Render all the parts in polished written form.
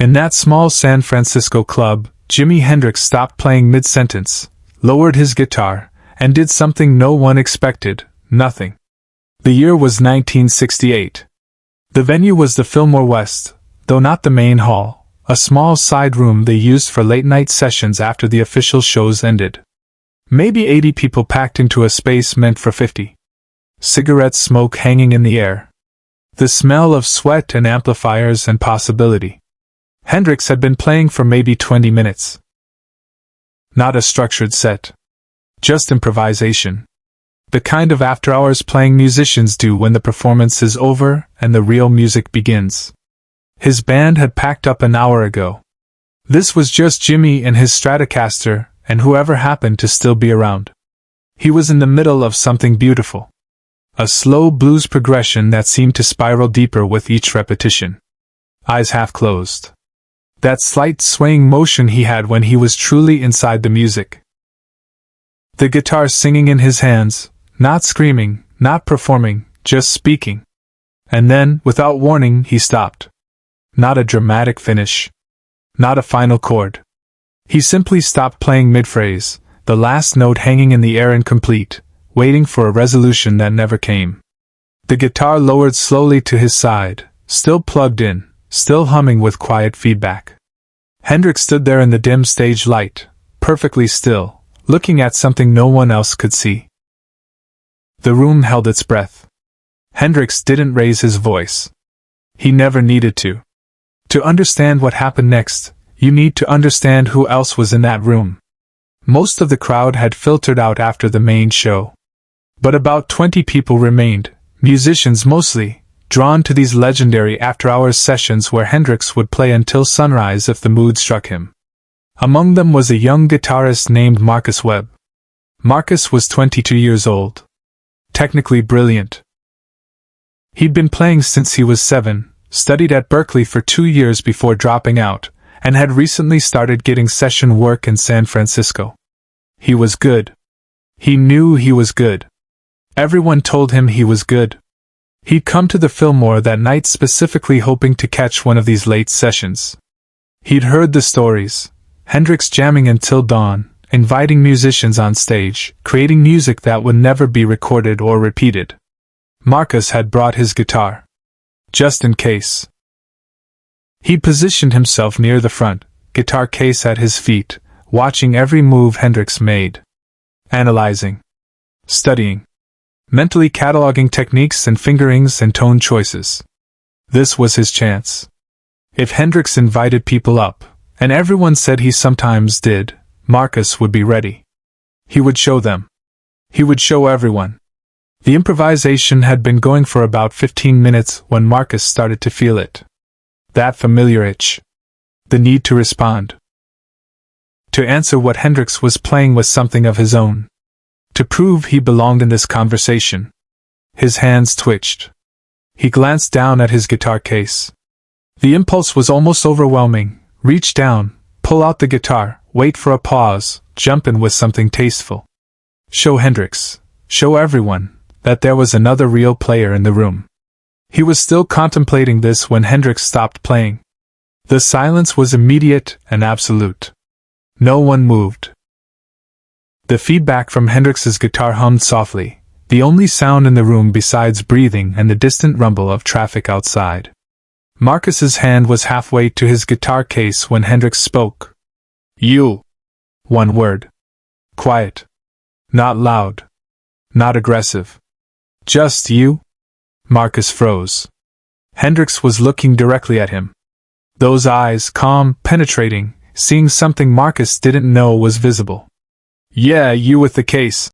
In that small San Francisco club, Jimi Hendrix stopped playing mid-sentence, lowered his guitar, and did something no one expected: nothing. The year was 1968. The venue was the Fillmore West, though not the main hall, a small side room they used for late-night sessions after the official shows ended. Maybe 80 people packed into a space meant for 50. Cigarette smoke hanging in the air. The smell of sweat and amplifiers and possibility. Hendrix had been playing for maybe 20 minutes. Not a structured set. Just improvisation. The kind of after-hours playing musicians do when the performance is over and the real music begins. His band had packed up an hour ago. This was just Jimi and his Stratocaster, and whoever happened to still be around. He was in the middle of something beautiful. A slow blues progression that seemed to spiral deeper with each repetition. Eyes half closed. That slight swaying motion he had when he was truly inside the music. The guitar singing in his hands, not screaming, not performing, just speaking. And then, without warning, he stopped. Not a dramatic finish. Not a final chord. He simply stopped playing mid-phrase, the last note hanging in the air incomplete, waiting for a resolution that never came. The guitar lowered slowly to his side, still plugged in, still humming with quiet feedback. Hendrix stood there in the dim stage light, perfectly still, looking at something no one else could see. The room held its breath. Hendrix didn't raise his voice. He never needed to. To understand what happened next, you need to understand who else was in that room. Most of the crowd had filtered out after the main show. But about 20 people remained, musicians mostly, drawn to these legendary after-hours sessions where Hendrix would play until sunrise if the mood struck him. Among them was a young guitarist named Marcus Webb. Marcus was 22 years old. Technically brilliant. He'd been playing since he was 7, studied at Berkeley for 2 years before dropping out, and had recently started getting session work in San Francisco. He was good. He knew he was good. Everyone told him he was good. He'd come to the Fillmore that night specifically hoping to catch one of these late sessions. He'd heard the stories. Hendrix jamming until dawn, inviting musicians on stage, creating music that would never be recorded or repeated. Marcus had brought his guitar. Just in case. He positioned himself near the front, guitar case at his feet, watching every move Hendrix made. Analyzing. Studying. Mentally cataloging techniques and fingerings and tone choices. This was his chance. If Hendrix invited people up, and everyone said he sometimes did, Marcus would be ready. He would show them. He would show everyone. The improvisation had been going for about 15 minutes when Marcus started to feel it. That familiar itch. The need to respond. To answer what Hendrix was playing with something of his own. To prove he belonged in this conversation. His hands twitched. He glanced down at his guitar case. The impulse was almost overwhelming. Reach down, pull out the guitar, wait for a pause, jump in with something tasteful. Show Hendrix, show everyone, that there was another real player in the room. He was still contemplating this when Hendrix stopped playing. The silence was immediate and absolute. No one moved. The feedback from Hendrix's guitar hummed softly, the only sound in the room besides breathing and the distant rumble of traffic outside. Marcus's hand was halfway to his guitar case when Hendrix spoke. You. One word. Quiet. Not loud. Not aggressive. Just you? Marcus froze. Hendrix was looking directly at him. Those eyes, calm, penetrating, seeing something Marcus didn't know was visible. Yeah, you with the case,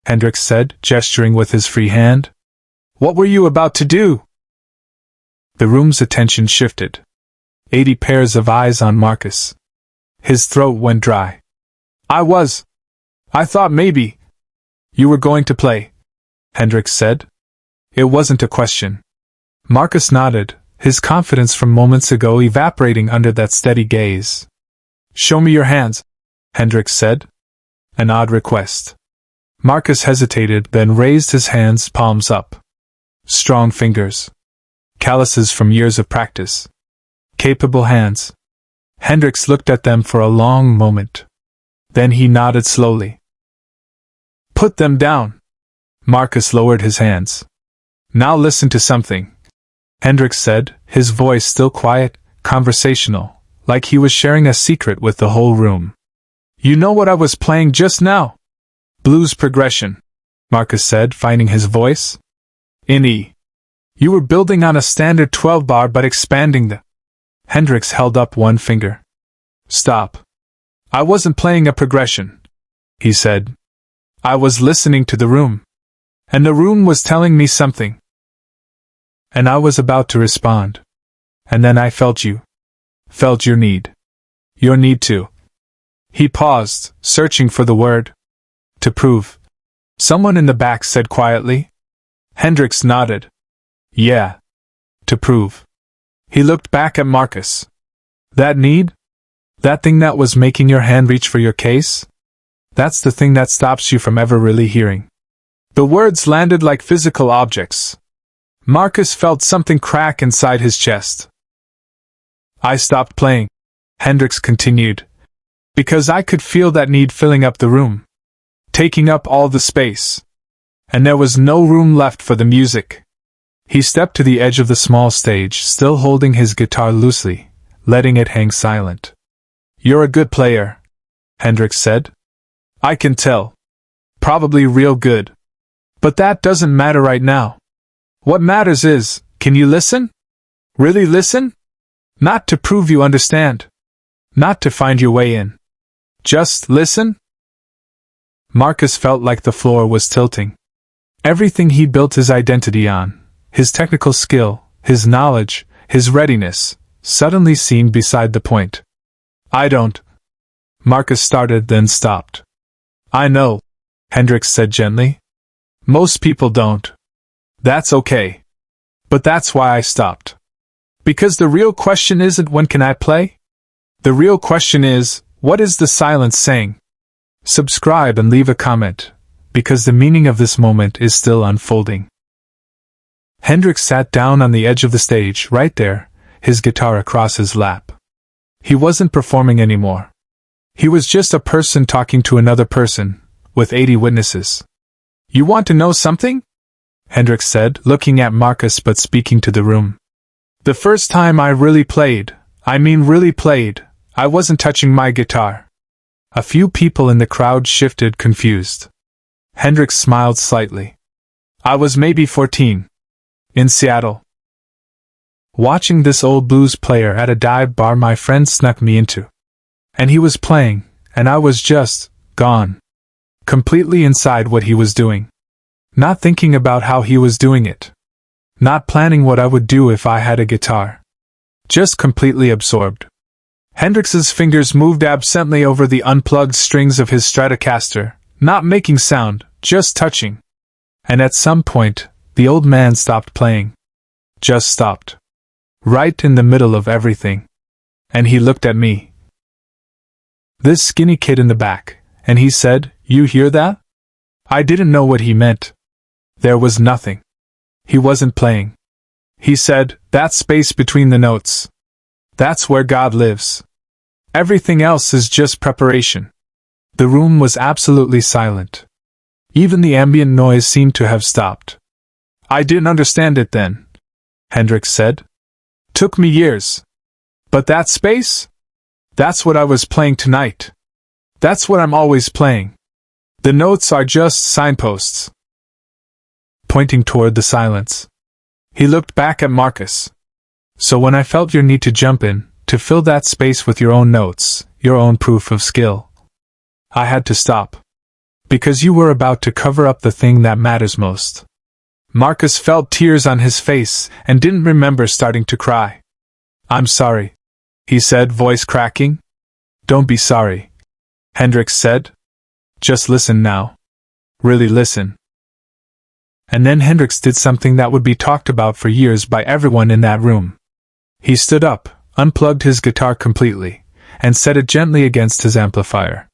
Hendrix said, gesturing with his free hand. What were you about to do? The room's attention shifted. 80 pairs of eyes on Marcus. His throat went dry. I thought maybe. You were going to play, Hendrix said. It wasn't a question. Marcus nodded, his confidence from moments ago evaporating under that steady gaze. Show me your hands, Hendrix said. An odd request. Marcus hesitated, then raised his hands, palms up. Strong fingers. Calluses from years of practice. Capable hands. Hendrix looked at them for a long moment. Then he nodded slowly. "Put them down." Marcus lowered his hands. "Now listen to something," Hendrix said, his voice still quiet, conversational, like he was sharing a secret with the whole room. "You know what I was playing just now?" "Blues progression," Marcus said, finding his voice. "In E. You were building on a standard 12-bar but expanding the—" Hendrix held up one finger. "Stop. I wasn't playing a progression," he said. "I was listening to the room. And the room was telling me something. And I was about to respond. And then I felt you. Felt your need. Your need to—" He paused, searching for the word. "To prove," someone in the back said quietly. Hendrix nodded. "Yeah. To prove." He looked back at Marcus. "That need? That thing that was making your hand reach for your case? That's the thing that stops you from ever really hearing." The words landed like physical objects. Marcus felt something crack inside his chest. "I stopped playing," Hendrix continued, "because I could feel that need filling up the room, taking up all the space. And there was no room left for the music." He stepped to the edge of the small stage, still holding his guitar loosely, letting it hang silent. "You're a good player," Hendrix said. "I can tell. Probably real good. But that doesn't matter right now. What matters is, can you listen? Really listen? Not to prove you understand. Not to find your way in. Just listen?" Marcus felt like the floor was tilting. Everything he built his identity on, his technical skill, his knowledge, his readiness, suddenly seemed beside the point. "I don't—" Marcus started, then stopped. "I know," Hendrix said gently. "Most people don't. That's okay. But that's why I stopped. Because the real question isn't when can I play? The real question is, what is the silence saying? Subscribe and leave a comment, because the meaning of this moment is still unfolding." Hendrix sat down on the edge of the stage, right there, his guitar across his lap. He wasn't performing anymore. He was just a person talking to another person, with 80 witnesses. "You want to know something?" Hendrix said, looking at Marcus but speaking to the room. "The first time I really played, I wasn't touching my guitar." A few people in the crowd shifted, confused. Hendrix smiled slightly. "I was maybe 14. In Seattle. Watching this old blues player at a dive bar my friend snuck me into. And he was playing, and I was just gone. Completely inside what he was doing. Not thinking about how he was doing it. Not planning what I would do if I had a guitar. Just completely absorbed." Hendrix's fingers moved absently over the unplugged strings of his Stratocaster, not making sound, just touching. And at some point, the old man stopped playing. Just stopped. Right in the middle of everything. And he looked at me. This skinny kid in the back, and he said, "You hear that?" I didn't know what he meant. There was nothing. He wasn't playing. He said, "That space between the notes. That's where God lives. Everything else is just preparation." The room was absolutely silent. Even the ambient noise seemed to have stopped. "I didn't understand it then," Hendrix said. "Took me years. But that space? That's what I was playing tonight. That's what I'm always playing. The notes are just signposts." Pointing toward the silence. He looked back at Marcus. "So when I felt your need to jump in, to fill that space with your own notes, your own proof of skill, I had to stop. Because you were about to cover up the thing that matters most." Marcus felt tears on his face and didn't remember starting to cry. "I'm sorry," he said, voice cracking. "Don't be sorry," Hendrix said. "Just listen now. Really listen." And then Hendrix did something that would be talked about for years by everyone in that room. He stood up, unplugged his guitar completely, and set it gently against his amplifier.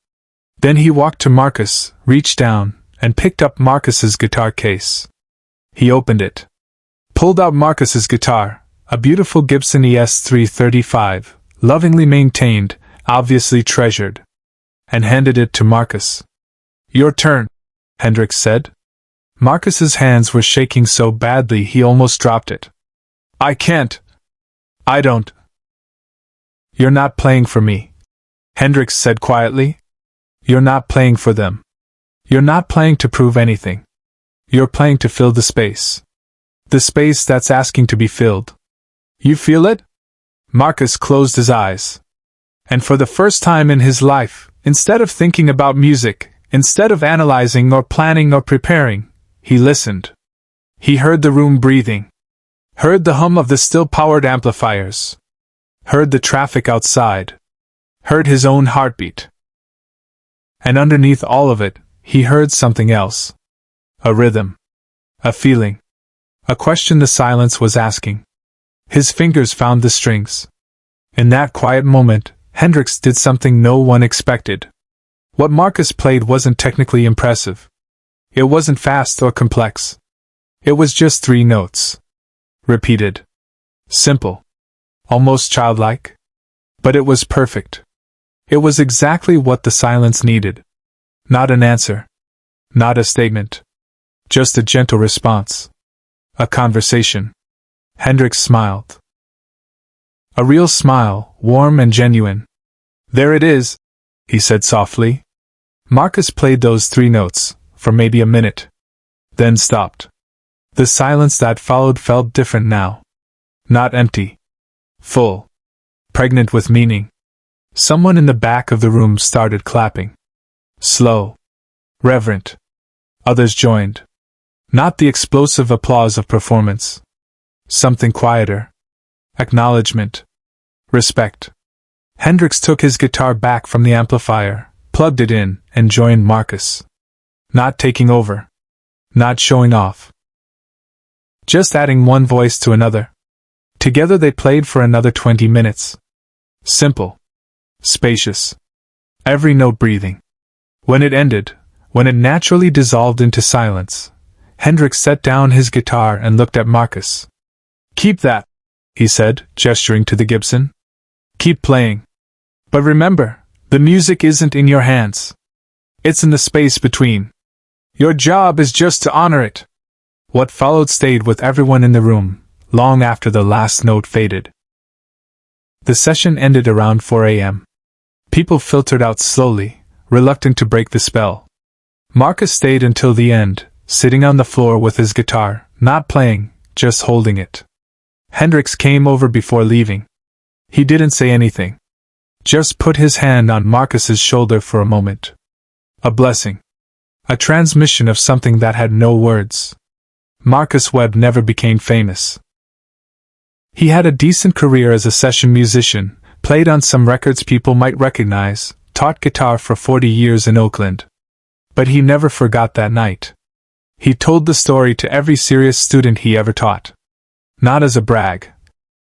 Then he walked to Marcus, reached down, and picked up Marcus's guitar case. He opened it. Pulled out Marcus's guitar, a beautiful Gibson ES 335, lovingly maintained, obviously treasured, and handed it to Marcus. "Your turn," Hendrix said. Marcus's hands were shaking so badly he almost dropped it. "I can't. I don't." "You're not playing for me," Hendrix said quietly. "You're not playing for them. You're not playing to prove anything. You're playing to fill the space. The space that's asking to be filled. You feel it?" Marcus closed his eyes. And for the first time in his life, instead of thinking about music, instead of analyzing or planning or preparing, he listened. He heard the room breathing. Heard the hum of the still-powered amplifiers. Heard the traffic outside. Heard his own heartbeat. And underneath all of it, he heard something else. A rhythm. A feeling. A question the silence was asking. His fingers found the strings. In that quiet moment, Hendrix did something no one expected. What Marcus played wasn't technically impressive. It wasn't fast or complex. It was just 3 notes. Repeated. Simple. Almost childlike. But it was perfect. It was exactly what the silence needed. Not an answer. Not a statement. Just a gentle response. A conversation. Hendrix smiled. A real smile, warm and genuine. "There it is," he said softly. Marcus played those 3 notes, for maybe a minute. Then stopped. The silence that followed felt different now. Not empty. Full. Pregnant with meaning. Someone in the back of the room started clapping. Slow. Reverent. Others joined. Not the explosive applause of performance. Something quieter. Acknowledgement. Respect. Hendrix took his guitar back from the amplifier, plugged it in, and joined Marcus. Not taking over. Not showing off. Just adding one voice to another. Together they played for another 20 minutes. Simple. Spacious. Every note breathing. When it ended, when it naturally dissolved into silence, Hendrix set down his guitar and looked at Marcus. "Keep that," he said, gesturing to the Gibson. "Keep playing. But remember, the music isn't in your hands. It's in the space between. Your job is just to honor it." What followed stayed with everyone in the room, long after the last note faded. The session ended around 4 a.m. People filtered out slowly, reluctant to break the spell. Marcus stayed until the end, sitting on the floor with his guitar, not playing, just holding it. Hendrix came over before leaving. He didn't say anything. Just put his hand on Marcus's shoulder for a moment. A blessing. A transmission of something that had no words. Marcus Webb never became famous. He had a decent career as a session musician, played on some records people might recognize, taught guitar for 40 years in Oakland. But he never forgot that night. He told the story to every serious student he ever taught. Not as a brag.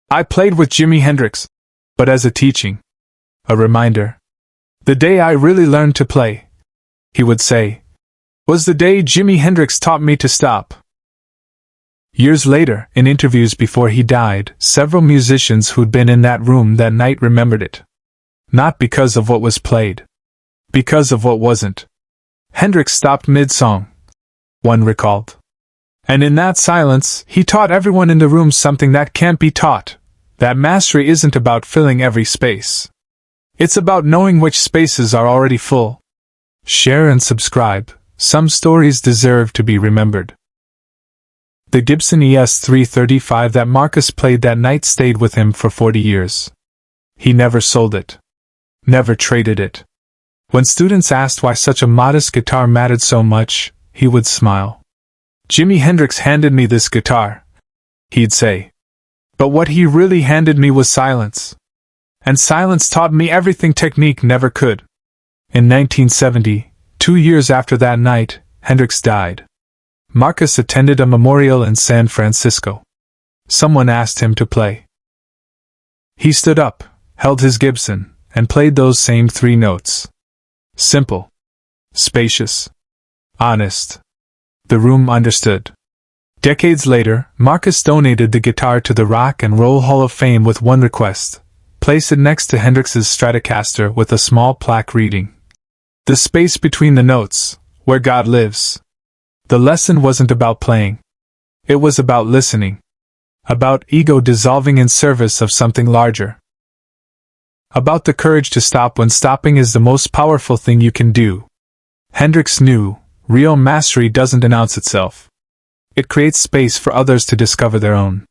"I played with Jimi Hendrix," but as a teaching. A reminder. "The day I really learned to play," he would say, "was the day Jimi Hendrix taught me to stop." Years later, in interviews before he died, several musicians who'd been in that room that night remembered it. Not because of what was played. Because of what wasn't. Hendrix stopped mid-song. One recalled. And in that silence, he taught everyone in the room something that can't be taught. That mastery isn't about filling every space. It's about knowing which spaces are already full. Share and subscribe. Some stories deserve to be remembered. The Gibson ES-335 that Marcus played that night stayed with him for 40 years. He never sold it. Never traded it. When students asked why such a modest guitar mattered so much, he would smile. "Jimi Hendrix handed me this guitar," he'd say. "But what he really handed me was silence. And silence taught me everything technique never could." In 1970, 2 years after that night, Hendrix died. Marcus attended a memorial in San Francisco. Someone asked him to play. He stood up, held his Gibson, and played those same 3 notes. Simple. Spacious. Honest. The room understood. Decades later, Marcus donated the guitar to the Rock and Roll Hall of Fame with one request: Place it next to Hendrix's Stratocaster with a small plaque reading, "The space between the notes, where God lives." The lesson wasn't about playing. It was about listening. About ego dissolving in service of something larger. About the courage to stop when stopping is the most powerful thing you can do. Hendrix knew, real mastery doesn't announce itself. It creates space for others to discover their own.